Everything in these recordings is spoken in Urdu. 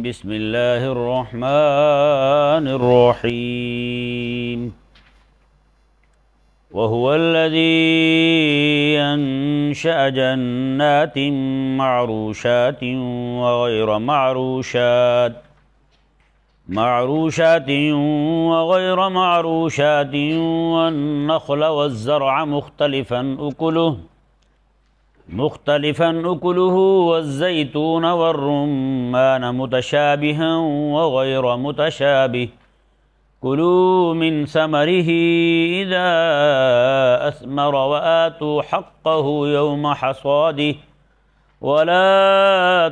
بسم اللہ الرحمن الرحیم وهو الذي أنشأ جنات معروشات وغير معروشات والنخل والزرع مختلفا أكله والزيتون والرمان متشابها وغير متشابه كلوا من ثمره إذا أثمر وآتوا حقه يوم حصاده ولا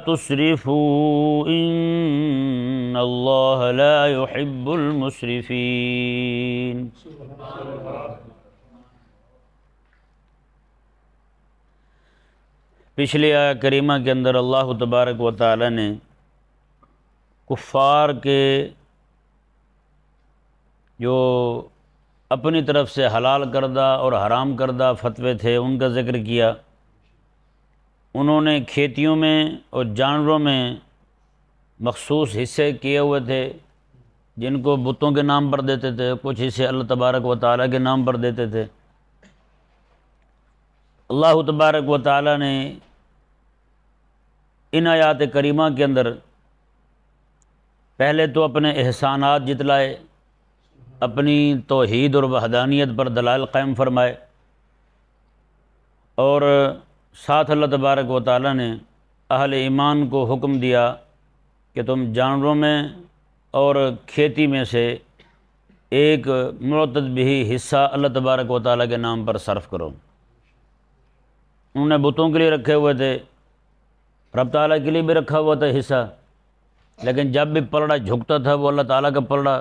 تسرفوا إن الله لا يحب المسرفين۔ پچھلی آیہ کریمہ کے اندر اللہ تبارک و تعالی نے کفار کے جو اپنی طرف سے حلال کردہ اور حرام کردہ فتوے تھے ان کا ذکر کیا۔ انہوں نے کھیتیوں میں اور جانوروں میں مخصوص حصے کیے ہوئے تھے جن کو بتوں کے نام پر دیتے تھے، کچھ حصے اللہ تبارک و تعالیٰ کے نام پر دیتے تھے۔ اللہ تبارک و تعالیٰ نے ان آیات کریمہ کے اندر پہلے تو اپنے احسانات جتلائے، اپنی توحید اور وحدانیت پر دلائل قائم فرمائے، اور ساتھ اللہ تبارک و تعالیٰ نے اہل ایمان کو حکم دیا کہ تم جانوروں میں اور کھیتی میں سے ایک معتد بھی حصہ اللہ تبارک و تعالیٰ کے نام پر صرف کرو۔ انہوں نے بتوں کے لیے رکھے ہوئے تھے، رب تعالیٰ کے لیے بھی رکھا ہوا تھا حصہ، لیکن جب بھی پلڑا جھکتا تھا وہ اللہ تعالیٰ کا پلڑا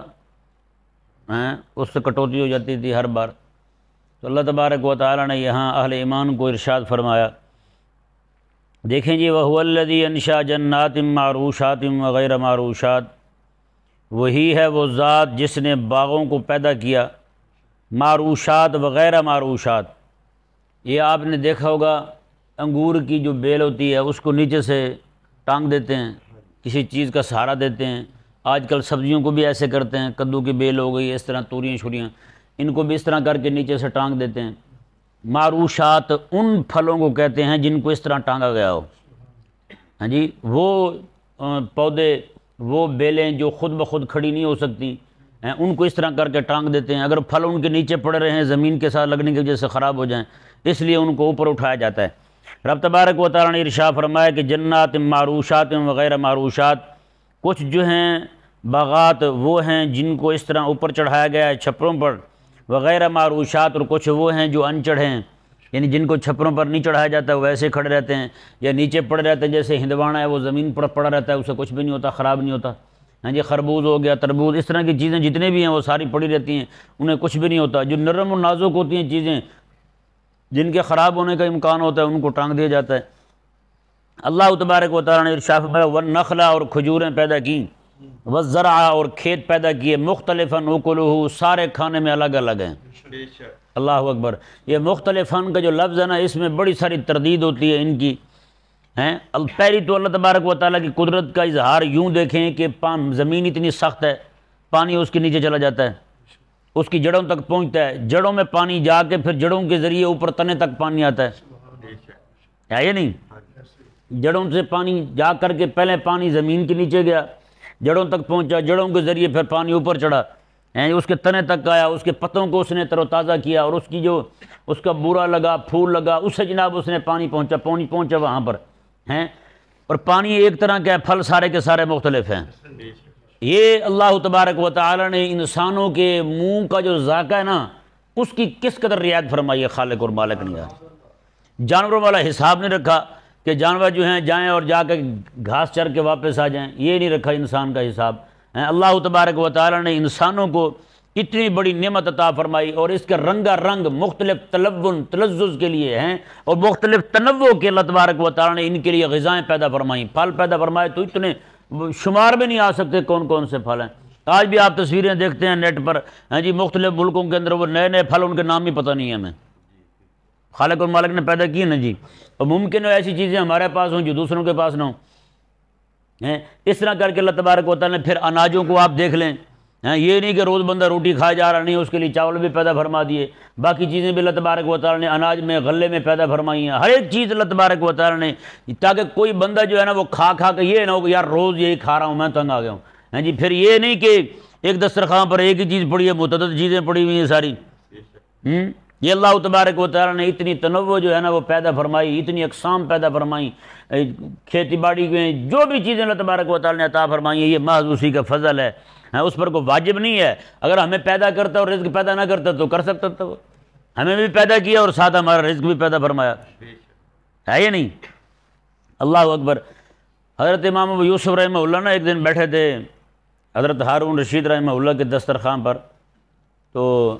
اس سے کٹوتی ہو جاتی تھی ہر بار۔ تو اللہ تبارک و تعالیٰ نے یہاں اہل ایمان کو ارشاد فرمایا، دیکھیں جی وَهُوَ الَّذِي أَنشَأَ جَنَّاتٍ مَعْرُوشَاتٍ وَغَيْرَ مَعْرُوشَاتٍ، وہی ہے وہ ذات جس نے باغوں کو پیدا کیا، معروشات وغیرہ معروشات۔ یہ آپ نے دیکھا ہوگا انگور کی جو بیل ہوتی ہے اس کو نیچے سے ٹانگ دیتے ہیں، کسی چیز کا سہارا دیتے ہیں۔ آج کل سبزیوں کو بھی ایسے کرتے ہیں، کدو کی بیل ہو گئی، اس طرح توریاں چھریاں، ان کو بھی اس طرح کر کے نیچے سے ٹانگ دیتے ہیں۔ معروشات ان پھلوں کو کہتے ہیں جن کو اس طرح ٹانگا گیا ہو، ہاں جی، وہ پودے، وہ بیلیں جو خود بخود کھڑی نہیں ہو سکتی ان کو اس طرح کر کے ٹانگ دیتے ہیں۔ اگر پھل ان کے نیچے پڑے رہے ہیں زمین کے ساتھ لگنے کی وجہ سے خراب ہو جائیں، اس لیے ان کو اوپر اٹھایا جاتا ہے۔ رب تبارک و تعالیٰ نے ارشاد فرمایا کہ جنات معروشات وغیرہ معروشات، کچھ جو ہیں باغات وہ ہیں جن کو اس طرح اوپر چڑھایا گیا ہے چھپروں پر، وغیرہ معروشات، اور کچھ وہ ہیں جو انچڑھ ہیں، یعنی جن کو چھپروں پر نہیں چڑھایا جاتا وہ ایسے کھڑے رہتے ہیں یا نیچے پڑے رہتے ہیں، جیسے ہندوانا ہے وہ زمین پر پڑا رہتا ہے، اسے کچھ بھی نہیں ہوتا، خراب نہیں ہوتا، ہاں جی، خربوز ہو گیا، تربوز، اس طرح کی چیزیں جتنے بھی ہیں وہ ساری پڑی رہتی ہیں، انہیں کچھ بھی نہیں ہوتا۔ جو نرم و نازک ہوتی ہیں چیزیں جن کے خراب ہونے کا امکان ہوتا ہے ان کو ٹانگ دیا جاتا ہے۔ اللہ تبارک و تعالیٰ نے ارشاد فرمایا والنخل، اور کھجوریں پیدا کیں، والزرع، اور کھیت پیدا کیے، مختلفاً اکلہ، سارے کھانے میں الگ الگ ہیں۔ اللہ اکبر۔ یہ مختلفاً کا جو لفظ ہے نا، اس میں بڑی ساری تردید ہوتی ہے ان کی۔ پہلی تو اللہ تبارک و تعالیٰ کی قدرت کا اظہار یوں دیکھیں کہ زمین اتنی سخت ہے، پانی اس کے نیچے چلا جاتا ہے، اس کی جڑوں تک پہنچتا ہے، جڑوں میں پانی جا کے پھر جڑوں کے ذریعے اوپر تنے تک پانی آتا ہے یہ نہیں؟ جڑوں سے پانی جا کر کے پہلے پانی زمین کے نیچے گیا، جڑوں تک پہنچا، جڑوں کے ذریعے پھر پانی اوپر چڑھا، اس کے تنے تک آیا، اس کے پتوں کو اس نے تر و تازہ کیا، اور اس کی جو اس کا بورا لگا، پھول لگا، اس سے جناب اس نے پانی پہنچا وہاں پر اور پانی ایک طرح کا ہے، پھل سارے کے سارے مختلف ہیں۔ یہ اللہ تبارک و تعالی نے انسانوں کے منہ کا جو ذائقہ ہے نا، اس کی کس قدر رعایت فرمائی ہے خالق اور مالک نے۔ جانوروں والا حساب نہیں رکھا کہ جانور جو ہیں جائیں اور جا کے گھاس چر کے واپس آ جائیں، یہ نہیں رکھا انسان کا حساب۔ اللہ تبارک و تعالی نے انسانوں کو اتنی بڑی نعمت عطا فرمائی، اور اس کے رنگا رنگ مختلف تلون تلذذ کے لیے ہیں، اور مختلف تنوع کے اللہ تبارک و تعالی نے ان کے لیے غذائیں پیدا فرمائیں، پھل پیدا فرمائے، تو اتنے شمار میں نہیں آ سکتے کون کون سے پھل ہیں۔ آج بھی آپ تصویریں دیکھتے ہیں نیٹ پر، جی مختلف ملکوں کے اندر وہ نئے نئے پھل، ان کے نام ہی پتہ نہیں ہے ہمیں، خالق اور مالک نے پیدا کی نا جی۔ اور ممکن ہے ایسی چیزیں ہمارے پاس ہوں جو دوسروں کے پاس نہ ہوں۔ اس طرح کر کے اللہ تبارک و تعالیٰ نے پھر اناجوں کو آپ دیکھ لیں، یہ نہیں کہ روز بندہ روٹی کھائے جا رہا، نہیں، اس کے لیے چاول بھی پیدا فرما دیے، باقی چیزیں بھی اللہ تبارک و تعالیٰ نے اناج میں غلے میں پیدا فرمائی ہیں، ہر ایک چیز اللہ تبارک و تعالیٰ نے، تاکہ کوئی بندہ جو ہے نا وہ کھا کے یہ نہ ہو کہ یار روز یہی کھا رہا ہوں میں تنگ آ گیا ہوں، جی پھر یہ نہیں کہ ایک دسترخوان پر ایک ہی چیز پڑی ہے، متعدد چیزیں پڑی ہوئی ہیں ساری۔ یہ اللہ تبارک و تعالیٰ نے اتنی تنوع جو ہے نا وہ پیدا فرمائی، اتنی اقسام پیدا فرمائی، کھیتی باڑی میں جو بھی چیزیں اللہ تبارک و تعالیٰ نے عطا فرمائی ہیں، یہ محض اسی کا فضل ہے، اس پر کوئی واجب نہیں ہے۔ اگر ہمیں پیدا کرتا اور رزق پیدا نہ کرتا تو کر سکتا تھا، وہ ہمیں بھی پیدا کیا اور ساتھ ہمارا رزق بھی پیدا فرمایا، ہے یہ نہیں؟ اللہ اکبر۔ حضرت امام ابو یوسف رحمہ اللہ نا ایک دن بیٹھے تھے حضرت ہارون رشید رحمہ اللہ کے دسترخوان پر، تو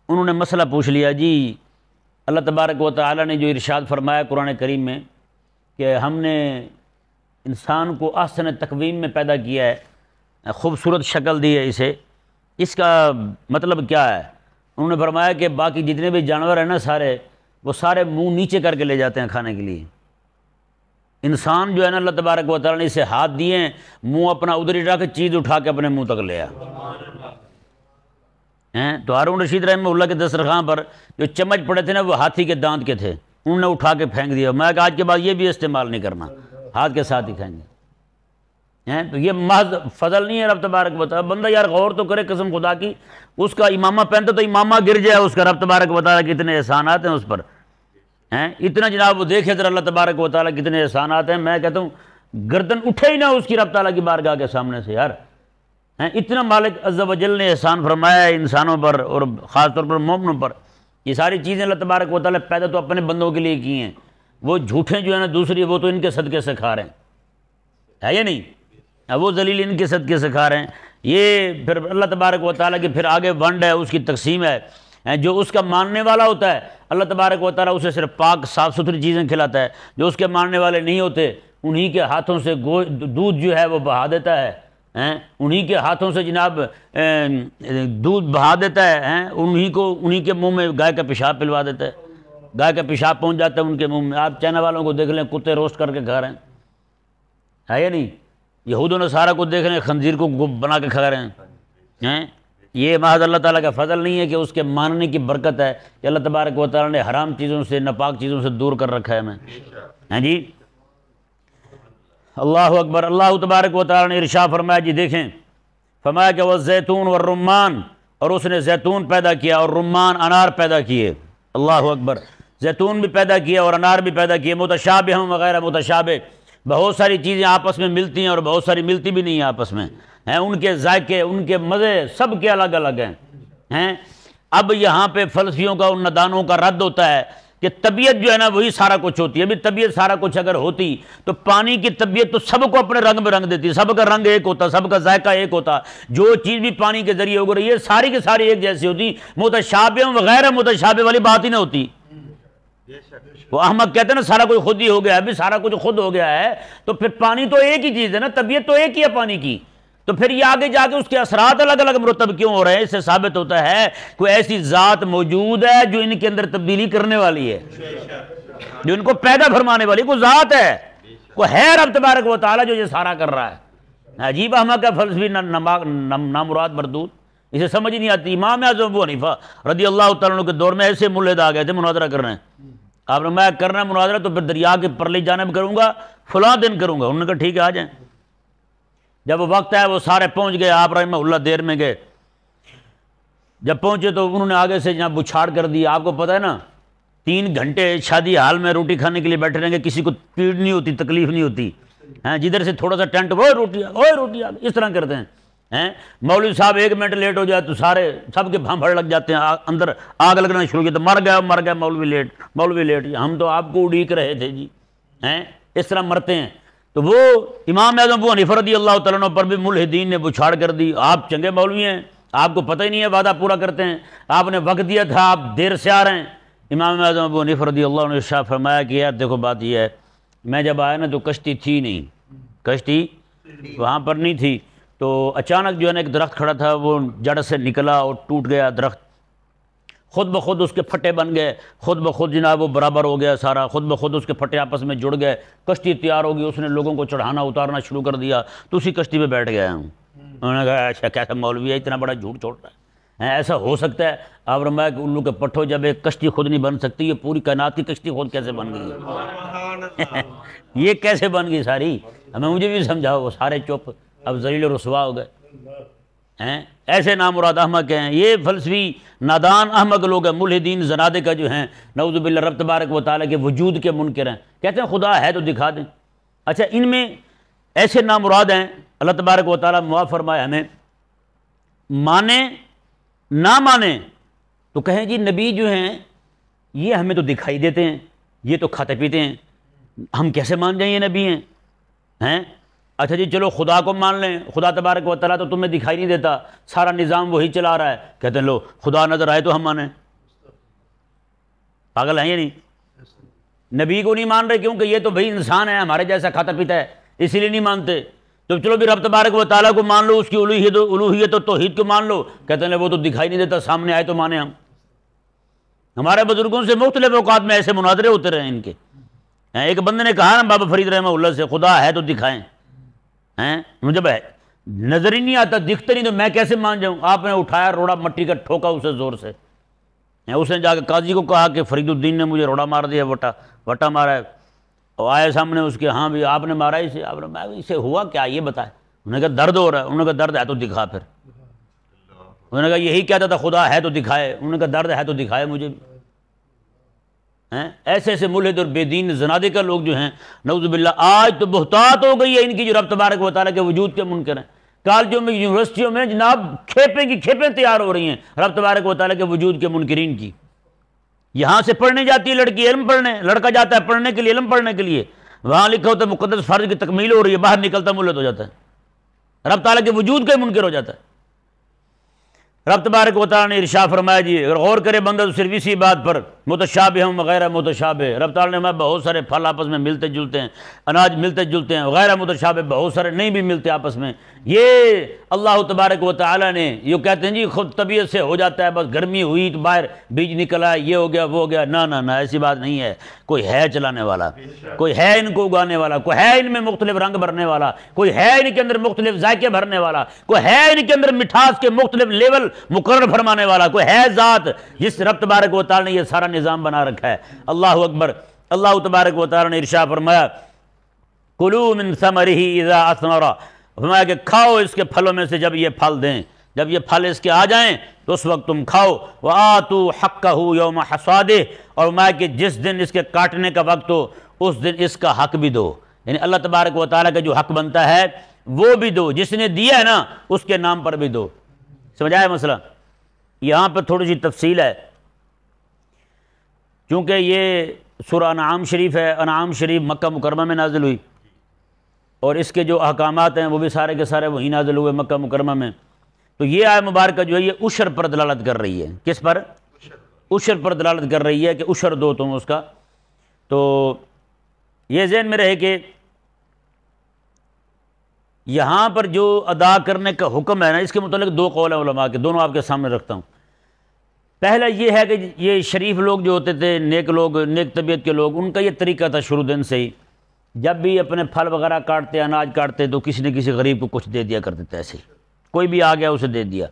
انہوں نے مسئلہ پوچھ لیا، جی اللہ تبارک و تعالیٰ نے جو ارشاد فرمایا قرآن کریم میں کہ ہم نے انسان کو احسن تقویم میں پیدا کیا ہے، خوبصورت شکل دی ہے اسے، اس کا مطلب کیا ہے؟ انہوں نے فرمایا کہ باقی جتنے بھی جانور ہیں نا سارے، وہ سارے منہ نیچے کر کے لے جاتے ہیں کھانے کے لیے، انسان جو ہے نا اللہ تبارک و تعالیٰ نے اسے ہاتھ دیے ہیں، منہ اپنا ادھر ہی رکھ چیز اٹھا کے اپنے منہ تک لے آ۔ تو ہارون رشید رحمہ اللہ کے دسترخوان پر جو چمچ پڑے تھے نا وہ ہاتھی کے دانت کے تھے، انہوں نے اٹھا کے پھینک دیا۔ میں کہا آج کے بعد یہ بھی استعمال نہیں کرنا، ہاتھ کے ساتھ ہی کھائیں گے۔ تو یہ محض فضل نہیں ہے رب تبارک و تعالیٰ، بندہ یار غور تو کرے قسم خدا کی، اس کا امامہ پہنتا تو امامہ گر جائے اس کا، رب تبارک و تعالیٰ کے اتنے احسانات ہیں اس پر، اتنا جناب وہ دیکھے ذرا اللہ تبارک و تعالیٰ کتنے احسانات ہیں، میں کہتا ہوں گردن اٹھے ہی نہ اس کی رب تعالیٰ کی بارگاہ کے سامنے سے یار، اتنا مالک عز و جل نے احسان فرمایا ہے انسانوں پر اور خاص طور پر مومنوں پر۔ یہ ساری چیزیں اللہ تبارک و تعالیٰ پیدا تو اپنے بندوں کے لیے کی ہیں، وہ جھوٹیں جو ہے نا دوسری وہ تو ان کے صدقے سے کھا رہے ہیں، ہے یا نہیں؟ وہ ذلیل ان کے صدقے سے کھا رہے ہیں۔ یہ پھر اللہ تبارک و تعالیٰ کی پھر آگے ونڈ ہے، اس کی تقسیم ہے، جو اس کا ماننے والا ہوتا ہے اللہ تبارک و تعالیٰ اسے صرف پاک صاف ستھری چیزیں کھلاتا ہے، جو اس کے ماننے والے نہیں ہوتے انہی کے ہاتھوں سے دودھ جو ہے وہ بہا دیتا ہے، انہی کے ہاتھوں سے جناب دودھ بہا دیتا ہے، انہی کے منہ میں گائے کا پیشاب پلوا دیتا ہے، گائے کا پیشاب پہنچ جاتا ہے ان کے منہ میں۔ آپ چائنا والوں کو دیکھ لیں، کتے روسٹ کر کے کھا رہے ہیں، ہے یا نہیں؟ یہود و نصارہ کو دیکھ لیں، خنزیر کو بنا کے کھا رہے ہیں۔ یہ محض اللہ تعالیٰ کا فضل نہیں ہے کہ اس کے ماننے کی برکت ہے کہ اللہ تبارک و تعالیٰ نے حرام چیزوں سے ناپاک چیزوں سے دور کر رکھا ہے ہمیں، جی اللہ اکبر۔ اللہ تبارک و تعالیٰ نے ارشاد فرمایا، جی دیکھیں، فرمایا کہ والزیتون والرمان، اور اس نے زیتون پیدا کیا اور رمان انار پیدا کیے، اللہ اکبر، زیتون بھی پیدا کیا اور انار بھی پیدا کیے، متشابہ وغیرہ متشابہ، بہت ساری چیزیں آپس میں ملتی ہیں اور بہت ساری ملتی بھی نہیں ہیں آپس میں، ان کے ذائقے، ان کے مزے سب کے الگ الگ ہیں۔ اب یہاں پہ فلسفیوں کا، ان ندانوں کا رد ہوتا ہے کہ طبیعت جو ہے نا وہی سارا کچھ ہوتی ہے۔ ابھی طبیعت سارا کچھ اگر ہوتی تو پانی کی طبیعت تو سب کو اپنے رنگ میں رنگ دیتی، سب کا رنگ ایک ہوتا، سب کا ذائقہ ایک ہوتا، جو چیز بھی پانی کے ذریعے ہو رہی ہے ساری کی ساری ایک جیسی ہوتی، متشابہ وغیرہ متشابہ والی بات ہی نہ ہوتی۔ وہ احمد کہتے ہیں نا سارا کچھ خود ہی ہو گیا ہے، ابھی سارا کچھ خود ہو گیا ہے تو پھر پانی تو ایک ہی چیز ہے نا، طبیعت تو ایک ہی ہے پانی کی، تو پھر یہ آگے جا کے اس کے اثرات الگ الگ مرتب کیوں ہو رہے ہیں؟ اس سے ثابت ہوتا ہے کوئی ایسی ذات موجود ہے جو ان کے اندر تبدیلی کرنے والی ہے، جو ان کو پیدا فرمانے والی کوئی ذات ہے، کوئی ہے رب تبارک و تعالیٰ جو یہ سارا کر رہا ہے۔ عجیب احمد کا فلسفی نامراد مردود، اسے سمجھ ہی نہیں آتی۔ امام اعظم ابو حنیفہ رضی اللہ تعالیٰ عنہ کے دور میں ایسے ملحد آ گئے تھے مناظرہ کر رہے ہیں، آپ نے میں کرنا مناظرہ تو پھر دریا کے پرلی جانب کروں گا، فلاں دن کروں گا، انہوں نے کہا ٹھیک ہے آ جائیں۔ جب وہ وقت ہے وہ سارے پہنچ گئے، آپ رحمہ اللہ دیر میں گئے، جب پہنچے تو انہوں نے آگے سے جہاں بچھاڑ کر دی۔ آپ کو پتہ ہے نا 3 گھنٹے شادی حال میں روٹی کھانے کے لیے بیٹھے رہیں گے، کسی کو پیڑ نہیں ہوتی، تکلیف نہیں ہوتی، جدھر سے تھوڑا سا ٹینٹ اوے روٹی اس طرح کرتے ہیں۔ مولوی صاحب 1 منٹ لیٹ ہو جائے تو سارے سب کے بھنبھڑ لگ جاتے ہیں، اندر آگ لگنا شروع کی تو مر گیا مولوی لیٹ، ہم تو آپ کو اڑیک رہے تھے جی، اس طرح مرتے ہیں۔ تو وہ امام اعظم ابو حنیفہ رضی اللہ تعالیٰ عنہ پر بھی ملحدین نے بچھاڑ کر دی، آپ چنگے مولوی ہیں، آپ کو پتہ ہی نہیں ہے، وعدہ پورا کرتے ہیں، آپ نے وقت دیا تھا، آپ دیر سے آ رہے ہیں۔ امام اعظم ابو حنیفہ رضی اللہ عنہ نے ارشاد فرمایا کہ یار دیکھو بات یہ ہے، میں جب آیا نا تو کشتی تھی نہیں، کشتی وہاں پر نہیں تھی، تو اچانک جو ہے نا ایک درخت کھڑا تھا، وہ جڑ سے نکلا اور ٹوٹ گیا درخت، خود بخود اس کے پھٹے بن گئے، خود بخود جناب وہ برابر ہو گیا سارا، خود بخود اس کے پھٹے آپس میں جڑ گئے، کشتی تیار ہوگی، اس نے لوگوں کو چڑھانا اتارنا شروع کر دیا، تو اسی کشتی پہ بیٹھ گیا ہوں۔ انہوں نے کہا اچھا کیسا مولوی ہے اتنا بڑا جھوٹ چھوڑ رہا ہے، ایسا ہو سکتا ہے؟ آپ فرمایا کہ الو کے پٹھوں جب ایک کشتی خود نہیں بن سکتی، یہ پوری کائنات کی کشتی خود کیسے بن گئی؟ یہ کیسے بن گئی ساری؟ مجھے بھی سمجھاؤ۔ وہ سارے چپ، اب ذلیل و رسوا ہو گئے ہیں۔ ایسے نامراد احمق ہیں، یہ فلسفی نادان احمق لوگ ہیں، ملحدین زنادقہ جو ہیں، نعوذ باللہ رب تبارک و تعالیٰ کے وجود کے منکر ہیں، کہتے ہیں خدا ہے تو دکھا دیں۔ اچھا ان میں ایسے نامراد ہیں، اللہ تبارک و تعالیٰ معاف فرمائے ہمیں، مانیں نہ مانیں تو کہیں جی نبی جو ہیں یہ ہمیں تو دکھائی دیتے ہیں، یہ تو کھاتے پیتے ہیں، ہم کیسے مان جائیں یہ نبی ہیں؟ اچھا جی چلو خدا کو مان لیں، خدا تبارک و تعالیٰ تو تمہیں دکھائی نہیں دیتا، سارا نظام وہی چلا رہا ہے، کہتے ہیں لو خدا نظر آئے تو ہم مانیں۔ پاگل ہیں یا نہیں؟ نبی کو نہیں مان رہے کیونکہ یہ تو بھائی انسان ہے، ہمارے جیسا کھاتا پیتا ہے، اسی لیے نہیں مانتے۔ تو چلو بھی رب تبارک و تعالیٰ کو مان لو، اس کی الوہیت و توحید کو مان لو، کہتے ہیں وہ تو دکھائی نہیں دیتا، سامنے آئے تو مانے ہم۔ ہمارے بزرگوں سے مختلف اوقات میں ایسے مناظرے ہوتے رہے ان کے۔ ایک بندے نے کہا نا بابا فرید رحمہ اللہ سے، خدا ہے تو دکھائیں، مجھے نظر ہی نہیں آتا، دکھتے نہیں تو میں کیسے مان جاؤں؟ آپ نے اٹھایا روڑا مٹی کا، ٹھوکا اسے زور سے، اس نے جا کے قاضی کو کہا کہ فرید الدین نے مجھے روڑا مار دیا، وٹا مارا ہے، اور آئے سامنے اس کے، ہاں بھی آپ نے مارا اسے، آپ نے میں اسے ہوا کیا یہ بتائے؟ انہوں نے کہا درد ہو رہا ہے، انہوں نے کہا درد ہے تو دکھا، پھر انہوں نے کہا یہی کہتا تھا خدا ہے تو دکھائے، انہوں نے کہا درد ہے تو دکھائے مجھے بھی۔ ایسے ایسے ملحد اور بے دین زنادقہ لوگ جو ہیں نعوذ باللہ، آج تو بہتات ہو گئی ہے ان کی، جو رب تبارک و تعالیٰ کے وجود کے منکر ہیں۔ کالجوں میں یونیورسٹیوں میں جناب کھیپیں کی کھیپیں تیار ہو رہی ہیں رب تبارک و تعالیٰ کے وجود کے منکرین کی۔ یہاں سے پڑھنے جاتی ہے لڑکی علم پڑھنے، لڑکا جاتا ہے پڑھنے کے لیے، علم پڑھنے کے لیے، وہاں لکھا ہوتا ہے مقدس فرض کی تکمیل ہو رہی ہے، باہر نکلتا ملحد ہو جاتا ہے، رب تعالیٰ کے وجود کا منکر ہو جاتا ہے۔ رب تبارک و تعالیٰ نے ارشاد فرمایا جی اگر غور کرے بندہ تو صرف اسی بات پر، متشابہ ہم غیر متشابہ، رب تعالیٰ نے ہمیں بہت سارے پھل آپس میں ملتے جلتے ہیں، اناج ملتے جلتے ہیں، غیر متشابہ بہت سارے نہیں بھی ملتے آپس میں۔ یہ اللہ تبارک و تعالیٰ نے یہ کہتے ہیں جی خود طبیعت سے ہو جاتا ہے، بس گرمی ہوئی تو باہر بیج نکلا، یہ ہو گیا وہ ہو گیا، نہ ایسی بات نہیں ہے، کوئی ہے چلانے والا، کوئی ہے ان کو اگانے والا، کوئی ہے ان میں مختلف رنگ بھرنے والا، کوئی ہے ان کے اندر مختلف ذائقے بھرنے والا، کوئی ہے ان کے اندر مٹھاس کے مختلف لیول مقرر فرمانے والا، کوئی ہے ذات جس رب تبارک و تعالیٰ نے یہ سارا نظام بنا رکھا ہے۔ اللہ اکبر۔ اللہ تبارک و تعالیٰ نے ارشاد فرمایا کلوا من ثمرہ اذا اثمر، فرمایا کہ کھاؤ اس کے پھلوں میں سے جب یہ پھل دیں، جب یہ پھل اس کے آ جائیں تو اس وقت تم کھاؤ۔ وآتوا حقہ یوم حصادہ، اور فرمایا کہ جس دن اس کے کاٹنے کا وقت ہو اس دن اس کا حق بھی دو، یعنی اللہ تبارک و تعالیٰ کا جو حق بنتا ہے وہ بھی دو، جس نے دیا ہے نا اس کے نام پر بھی دو۔ سمجھ آیا مسئلہ؟ یہاں پر تھوڑی سی تفصیل ہے، چونکہ یہ سورہ انعام شریف ہے، انعام شریف مکہ مکرمہ میں نازل ہوئی، اور اس کے جو احکامات ہیں وہ بھی سارے کے سارے وہی نازل ہوئے مکہ مکرمہ میں۔ تو یہ آیت مبارکہ جو ہے یہ عشر پر دلالت کر رہی ہے، کس پر؟ عشر پر دلالت کر رہی ہے کہ عشر دو تم اس کا۔ تو یہ ذہن میں رہے کہ یہاں پر جو ادا کرنے کا حکم ہے نا، اس کے متعلق دو قول ہیں علماء کے، دونوں آپ کے سامنے رکھتا ہوں۔ پہلا یہ ہے کہ یہ شریف لوگ جو ہوتے تھے، نیک لوگ، نیک طبیعت کے لوگ، ان کا یہ طریقہ تھا شروع دن سے ہی، جب بھی اپنے پھل وغیرہ کاٹتے، اناج کاٹتے تو کسی نہ کسی غریب کو کچھ دے دیا کرتے تھے، ایسے ہی کوئی بھی آ گیا اسے دے دیا۔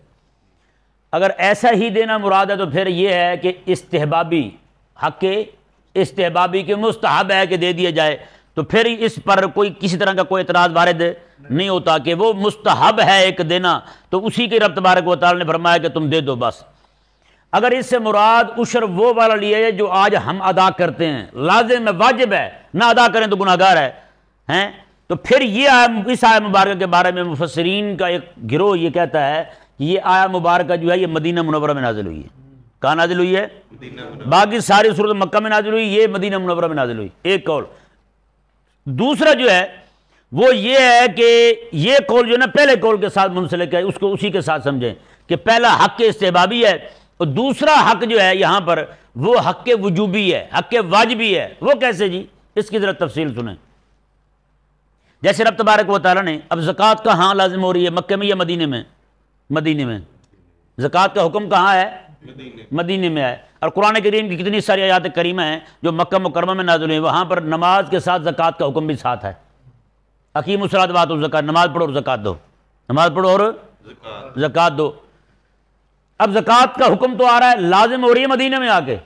اگر ایسا ہی دینا مراد ہے تو پھر یہ ہے کہ استحبابی، حق کے استحبابی کے مستحب ہے کہ دے دیا جائے، تو پھر اس پر کوئی کسی طرح کا کوئی اعتراض وارد نہیں ہوتا کہ وہ مستحب ہے ایک دینا، تو اسی کے رب تبارک و تعالی نے فرمایا کہ تم دے دو بس۔ اگر اس سے مراد عشر وہ والا لیا ہے جو آج ہم ادا کرتے ہیں، لازم ہے، واجب ہے، نہ ادا کریں تو گناہ گار ہے، تو پھر یہ اس آیت مبارکہ کے بارے میں مفسرین کا ایک گروہ یہ کہتا ہے کہ یہ آیت مبارکہ جو ہے یہ مدینہ منورہ میں نازل ہوئی ہے۔ کہاں نازل ہوئی ہے؟ باقی ساری صورت مکہ میں نازل ہوئی، یہ مدینہ منورہ میں نازل ہوئی، ایک قول۔ دوسرا جو ہے وہ یہ ہے کہ یہ قول جو ہے نا پہلے قول کے ساتھ منسلک ہے، اس کو اسی کے ساتھ سمجھیں کہ پہلا حق استحبابی ہے، اور دوسرا حق جو ہے یہاں پر وہ حق وجوبی ہے، حق واجبی ہے۔ وہ کیسے جی؟ اس کی ذرا تفصیل سنیں۔ جیسے رب تبارک و تعالیٰ نے اب زکوٰۃ کہاں لازم ہو رہی ہے، مکہ میں یا مدینے میں؟ مدینے میں۔ زکوٰۃ کا حکم کہاں ہے؟ مدینے میں آئے۔ اور قرآن کریم کی کتنی ساری آیات کریمہ ہیں جو مکہ مکرمہ میں نازل ہوئی ہیں، وہاں پر نماز کے ساتھ زکوٰۃ کا حکم بھی ساتھ ہے۔ اقیموا الصلاۃ وآتوا الزکاۃ، نماز پڑھو اور زکوٰۃ دو، نماز پڑھو اور زکوٰۃ دو۔ اب زکوٰۃ کا حکم تو آ رہا ہے، لازم ہو رہی ہے مدینہ میں آ کے،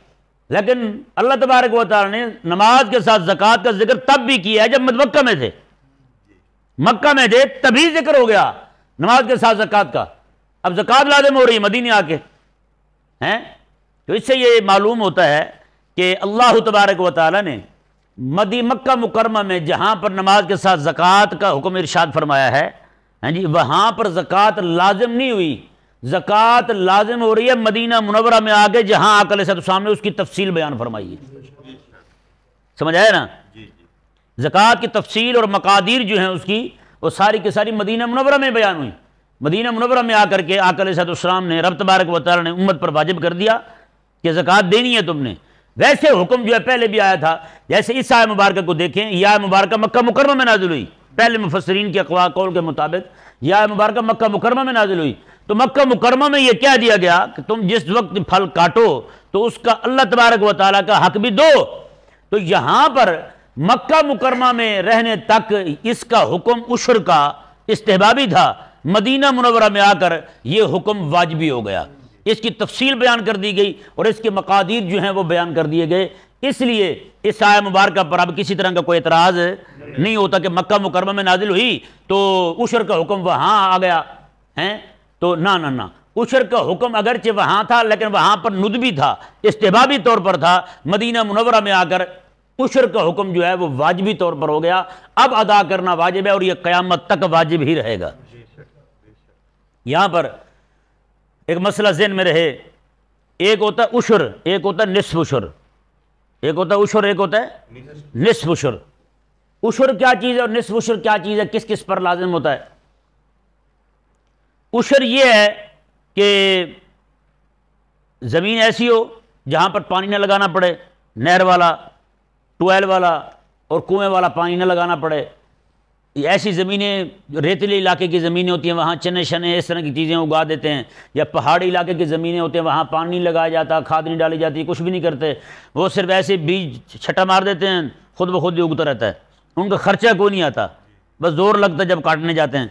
لیکن اللہ تبارک و تعالی نے نماز کے ساتھ زکوٰۃ کا ذکر تب بھی کیا ہے جب مکہ میں تھے، مکہ میں تھے تبھی ذکر ہو گیا نماز کے ساتھ زکوٰۃ کا۔ اب زکوٰۃ لازم ہو رہی ہے مدینے آ کے ہیں، تو اس سے یہ معلوم ہوتا ہے کہ اللہ تبارک و تعالی نے مکہ مکرمہ میں جہاں پر نماز کے ساتھ زکوٰۃ کا حکم ارشاد فرمایا ہے، ہاں جی، وہاں پر زکوٰۃ لازم نہیں ہوئی، زکوٰۃ لازم ہو رہی ہے مدینہ منورہ میں آ کے، جہاں آقا علیہ السلام نے اس کی تفصیل بیان فرمائی ہے۔ سمجھ آیا نا؟ زکوٰۃ کی تفصیل اور مقادیر جو ہیں اس کی، وہ ساری کی ساری مدینہ منورہ میں بیان ہوئی۔ مدینہ منورہ میں آ کر کے آقا علیہ السلام نے، رب تبارک و تعالی نے امت پر واجب کر دیا کہ زکوٰۃ دینی ہے تم نے۔ ویسے حکم جو ہے پہلے بھی آیا تھا، جیسے اس آیہ مبارکہ کو دیکھیں، یہ آیہ مبارکہ مکہ مکرمہ میں نازل ہوئی، پہلے مفسرین کے قول کے مطابق یہ آیہ مبارکہ مکہ مکرمہ میں نازل ہوئی۔ تو مکہ مکرمہ میں یہ کہہ دیا گیا کہ تم جس وقت پھل کاٹو تو اس کا اللہ تبارک و تعالیٰ کا حق بھی دو۔ تو یہاں پر مکہ مکرمہ میں رہنے تک اس کا حکم عشر کا استحبابی تھا، مدینہ منورہ میں آ کر یہ حکم واجبی ہو گیا، اس کی تفصیل بیان کر دی گئی اور اس کے مقادیر جو ہیں وہ بیان کر دیے گئے۔ اس لیے اس آیہ مبارکہ پر اب کسی طرح کا کوئی اعتراض نہیں ہوتا کہ مکہ مکرمہ میں نازل ہوئی تو عشر کا حکم وہاں آ گیا ہیں، تو نہ، عشر کا حکم اگرچہ وہاں تھا لیکن وہاں پر ندبی تھا، استحبابی طور پر تھا۔ مدینہ منورہ میں آ کر عشر کا حکم جو ہے وہ واجبی طور پر ہو گیا، اب ادا کرنا واجب ہے اور یہ قیامت تک واجب ہی رہے گا۔ یہاں پر ایک مسئلہ ذہن میں رہے، ایک ہوتا ہے عشر، ایک ہوتا ہے نصف عشر، ایک ہوتا ہے عشر، ایک ہوتا ہے نصف عشر۔ عشر کیا چیز ہے اور نصف عشر کیا چیز ہے، کس کس پر لازم ہوتا ہے؟ عشر یہ ہے کہ زمین ایسی ہو جہاں پر پانی نہ لگانا پڑے، نہر والا، ٹویل والا اور کنویں والا پانی نہ لگانا پڑے۔ ایسی زمینیں، ریتیلے علاقے کی زمینیں ہوتی ہیں، وہاں چنے شنے اس طرح کی چیزیں اگا دیتے ہیں، یا پہاڑی علاقے کی زمینیں ہوتی ہیں وہاں پانی نہیں لگایا جاتا، کھاد نہیں ڈالی جاتی، کچھ بھی نہیں کرتے، وہ صرف ایسے بیج چھٹا مار دیتے ہیں، خود بخود ہی اگتا رہتا ہے، ان کا خرچہ کوئی نہیں آتا، بس زور لگتا ہے جب کاٹنے جاتے ہیں،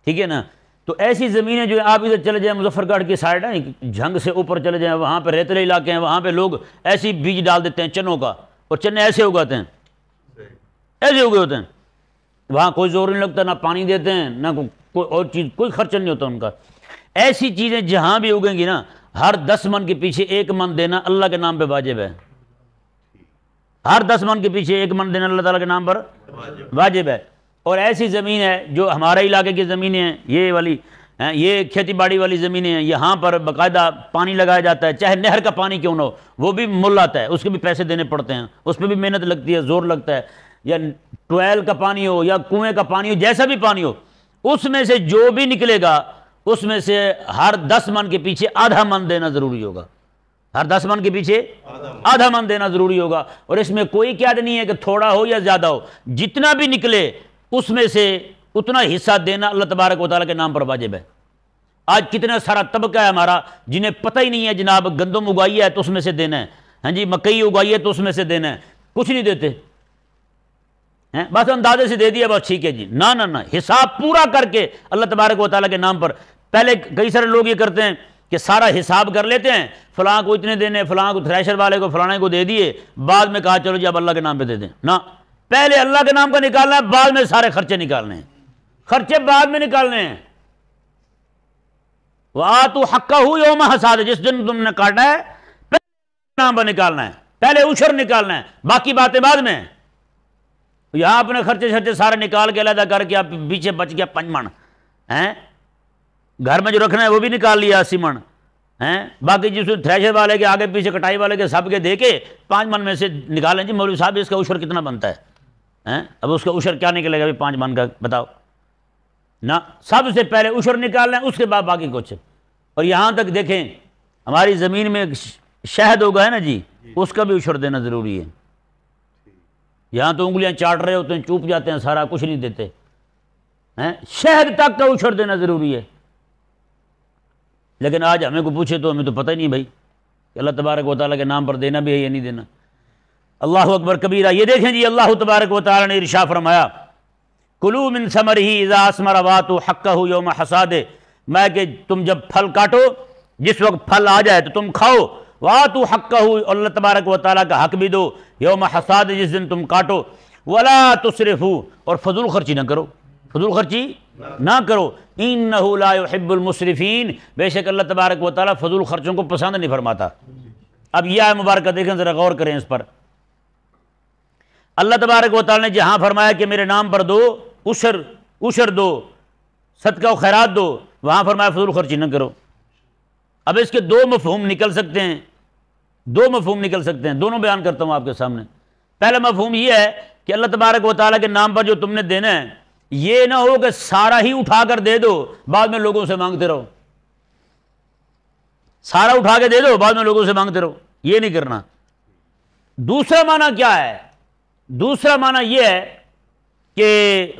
ٹھیک ہے نا؟ تو ایسی زمینیں جو آپ ادھر چلے جائیں مظفر گڑھ کی سائڈ ہے، جھنگ سے اوپر چلے جائیں، وہاں پہ ریتیلے علاقے ہیں، وہاں پہ لوگ ایسی بیج ڈال دیتے ہیں چنوں کا، اور چنے ایسے اگاتے ہیں، ایسے اگے ہوتے ہیں، وہاں کوئی زور نہیں لگتا، نہ پانی دیتے ہیں، نہ کوئی اور چیز، کوئی خرچہ نہیں ہوتا ان کا۔ ایسی چیزیں جہاں بھی اگیں گی نا، ہر 10 من کے پیچھے 1 من دینا اللہ کے نام پہ واجب ہے، ہر 10 من کے پیچھے 1 من دینا اللہ تعالیٰ کے نام پر واجب ہے۔ اور ایسی زمین ہے جو ہمارے علاقے کی زمینیں ہیں، یہ والی یہ کھیتی باڑی والی زمینیں ہیں، یہاں پر باقاعدہ پانی لگایا جاتا ہے، چاہے نہر کا پانی کیوں نہ ہو، وہ بھی مل آتا ہے، اس کے بھی پیسے دینے پڑتے ہیں، اس پہ بھی محنت لگتی ہے، زور لگتا ہے، یا ٹویل کا پانی ہو یا کنویں کا پانی ہو، جیسا بھی پانی ہو، اس میں سے جو بھی نکلے گا اس میں سے ہر 10 من کے پیچھے آدھا من دینا ضروری ہوگا، ہر 10 من کے پیچھے آدھا من دینا ضروری ہوگا۔ اور اس میں کوئی قید نہیں ہے کہ تھوڑا ہو یا زیادہ ہو، جتنا بھی نکلے اس میں سے اتنا حصہ دینا اللہ تبارک و تعالیٰ کے نام پر واجب ہے۔ آج کتنا سارا طبقہ ہے ہمارا جنہیں پتہ ہی نہیں ہے جناب گندم اگائی ہے تو اس میں سے دینا ہے، ہاں جی مکئی اگائی ہے تو اس میں سے دینا ہے، کچھ نہیں دیتے، بس اندازے سے دے دیا، بس ٹھیک ہے جی، نہ، حساب پورا کر کے اللہ تبارک و تعالیٰ کے نام پر۔ پہلے کئی سارے لوگ یہ کرتے ہیں کہ سارا حساب کر لیتے ہیں، فلاں کو اتنے دینے، فلاں کو تھریشر والے کو فلاں کو دے دیے، بعد میں کہا چلو جی اب اللہ کے نام پہ دے دیں، نہ، پہلے اللہ کے نام کا نکالنا ہے، بعد میں سارے خرچے نکالنے ہیں، خرچے بعد میں نکالنے ہیں۔ وَآتُوا حَقَّهُ يَوْمَ حَصَادِهِ، جس دن تم نے کاٹنا ہے پہلے نام پر نکالنا ہے، پہلے عشر نکالنا ہے، باقی باتیں بعد میں۔ یہاں اپنے خرچے شرچے سارے نکال کے علیحدہ کر کے آپ پیچھے بچ گیا 5 من، گھر میں جو رکھنا ہے وہ بھی نکال لیا 80 من، باقی جس تھریشر والے کے آگے پیچھے کٹائی والے کے سب کے دے کے 5 من میں سے نکالیں جی مولوی صاحب اس کا عشر کتنا بنتا ہے، اب اس کا عشر کیا نکلے گا 5 من کا بتاؤ؟ نہ، سب سے پہلے عشر نکالنا ہے، اس کے بعد باقی کچھ۔ اور یہاں تک دیکھیں ہماری زمین میں شہد ہوگا ہے نا جی، اس کا بھی عشر دینا ضروری ہے۔ یہاں تو انگلیاں چاٹ رہے ہوتے ہیں، چوپ جاتے ہیں، سارا کچھ نہیں دیتے، شہد تک کا عشر دینا ضروری ہے۔ لیکن آج ہمیں کو پوچھے تو ہمیں تو پتہ ہی نہیں بھائی، کہ اللہ تبارک و تعالیٰ کے نام پر دینا بھی ہے یا نہیں دینا۔ اللہ اکبر کبیرہ۔ یہ دیکھیں جی اللہ تبارک و تعالیٰ نے ارشاد فرمایا کلوا من ثمرہ اذا اثمر وآتوا حقہ یوم حصادہ، میں کہ تم جب پھل کاٹو، جس وقت پھل آ جائے تو تم کھاؤ، وآتوا حقہ، اللہ تبارک و تعالیٰ کا حق بھی دو، یوم حصاد، جس دن تم کاٹو، ولا تسرفوا، اور فضول خرچی نہ کرو، فضول خرچی نہ کرو، انہ لا يحب المسرفین، بے شک اللہ تبارک و تعالیٰ فضول خرچوں کو پسند نہیں فرماتا۔ اب یہ آیت مبارکہ دیکھیں، ذرا غور کریں اس پر۔ اللہ تبارک و تعالیٰ نے جہاں فرمایا کہ میرے نام پر دو، عشر دو، صدقہ و خیرات دو، وہاں فرمایا فضول خرچی نہ کرو۔ اب اس کے دو مفہوم نکل سکتے ہیں، دونوں بیان کرتا ہوں آپ کے سامنے۔ پہلا مفہوم یہ ہے کہ اللہ تبارک و تعالیٰ کے نام پر جو تم نے دینا ہے، یہ نہ ہو کہ سارا ہی اٹھا کر دے دو، بعد میں لوگوں سے مانگتے رہو، سارا اٹھا کے دے دو، بعد میں لوگوں سے مانگتے رہو، یہ نہیں کرنا۔ دوسرا معنی کیا ہے؟ دوسرا معنی یہ ہے کہ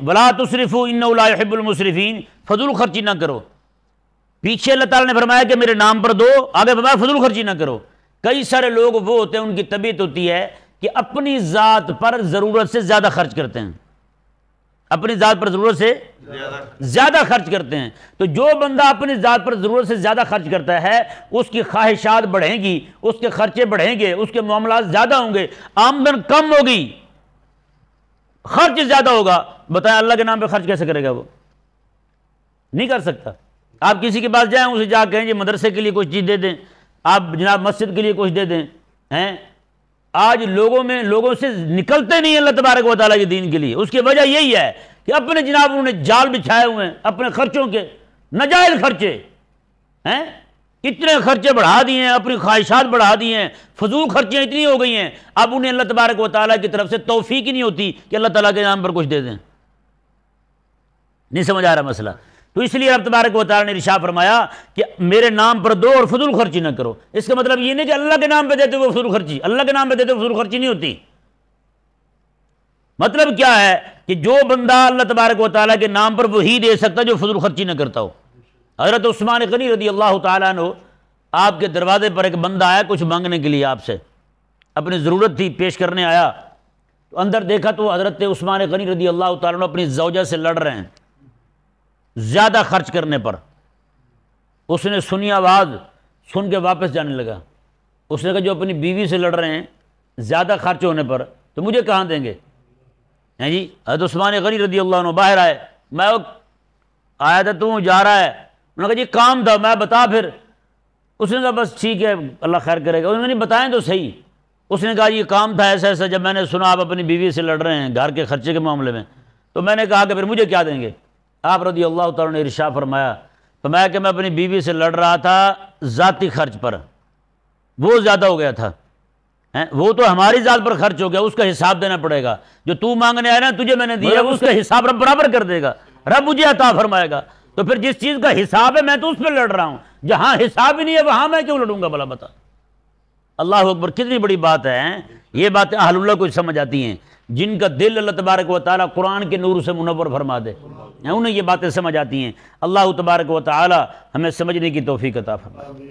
ولا تسرفوا انہ لا يحب المسرفین، فضول خرچی نہ کرو۔ پیچھے اللہ تعالیٰ نے فرمایا کہ میرے نام پر دو، آگے فرمایا فضول خرچی نہ کرو۔ کئی سارے لوگ وہ ہوتے ہیں، ان کی طبیعت ہوتی ہے کہ اپنی ذات پر ضرورت سے زیادہ خرچ کرتے ہیں، اپنی ذات پر ضرورت سے زیادہ خرچ کرتے ہیں۔ تو جو بندہ اپنی ذات پر ضرورت سے زیادہ خرچ کرتا ہے، اس کی خواہشات بڑھیں گی، اس کے خرچے بڑھیں گے، اس کے معاملات زیادہ ہوں گے، آمدن کم ہوگی، خرچ زیادہ ہوگا۔ بتائیں اللہ کے نام پہ خرچ کیسے کرے گا؟ وہ نہیں کر سکتا۔ آپ کسی کے پاس جائیں، اسے جا کہیں جی مدرسے کے لیے کچھ چیز دے دیں، آپ جناب مسجد کے لیے کچھ دے دیں، آج لوگوں سے نکلتے نہیں اللہ تبارک و تعالیٰ کے دین کے لیے۔ اس کی وجہ یہی ہے کہ اپنے جناب انہوں نے جال بچھائے ہوئے ہیں اپنے خرچوں کے، ناجائز خرچے، اتنے خرچے بڑھا دیے ہیں، اپنی خواہشات بڑھا دی ہیں، فضول خرچیاں اتنی ہو گئی ہیں، اب انہیں اللہ تبارک و تعالیٰ کی طرف سے توفیق ہی نہیں ہوتی کہ اللہ تعالیٰ کے نام پر کچھ دے دیں۔ نہیں سمجھ آ رہا مسئلہ؟ تو اس لیے رب تبارک و تعالیٰ نے ارشاد فرمایا کہ میرے نام پر دو اور فضول خرچی نہ کرو۔ اس کا مطلب یہ نہیں کہ اللہ کے نام پہ دیتے ہوئے فضول خرچی، اللہ کے نام پہ دیتے ہوئے فضول خرچی نہیں ہوتی۔ مطلب کیا ہے کہ جو بندہ اللہ تبارک و تعالیٰ کے نام پر وہی دے سکتا جو فضول خرچی نہ کرتا ہو۔ حضرت عثمان غنی رضی اللہ تعالیٰ عنہ، آپ کے دروازے پر ایک بندہ آیا کچھ مانگنے کے لیے، آپ سے اپنی ضرورت تھی، پیش کرنے آیا، تو اندر دیکھا تو حضرت عثمان غنی رضی اللہ تعالیٰ عنہ اپنی زوجہ سے لڑ رہے ہیں زیادہ خرچ کرنے پر۔ اس نے سنی آواز، سن کے واپس جانے لگا۔ اس نے کہا جو اپنی بیوی سے لڑ رہے ہیں زیادہ خرچ ہونے پر، تو مجھے کہاں دیں گے؟ ہیں جی حضرت عثمان غنی رضی اللہ عنہ باہر آئے، میں آیا تھا تو جا رہا ہے، انہوں نے کہا جی کام تھا، میں بتا پھر۔ اس نے کہا بس ٹھیک ہے اللہ خیر کرے گا۔ انہوں نے نہیں بتائیں تو صحیح۔ اس نے کہا یہ کام تھا ایسا ایسا، جب میں نے سنا آپ اپنی بیوی سے لڑ رہے ہیں گھر کے خرچے کے معاملے میں، تو میں نے کہا کہ پھر مجھے کیا دیں گے؟ آپ رضی اللہ تعالیٰ نے ارشاد فرمایا کہ میں اپنی بیوی سے لڑ رہا تھا ذاتی خرچ پر، وہ زیادہ ہو گیا تھا، وہ تو ہماری ذات پر خرچ ہو گیا، اس کا حساب دینا پڑے گا۔ جو تو مانگنے آیا نا تجھے میں نے دیا، اس کا حساب رب برابر کر دے گا، رب مجھے عطا فرمائے گا۔ تو پھر جس چیز کا حساب ہے میں تو اس پہ لڑ رہا ہوں، جہاں حساب ہی نہیں ہے وہاں میں کیوں لڑوں گا بھلا بتا؟ اللہ اکبر، کتنی بڑی بات ہے۔ یہ باتیں اہل اللہ کو سمجھ آتی ہیں، جن کا دل اللہ تبارک و تعالیٰ قرآن کے نور سے منور فرما دے، انہیں یہ باتیں سمجھ آتی ہیں۔ اللہ تبارک و تعالیٰ ہمیں سمجھنے کی توفیق عطا فرمائے۔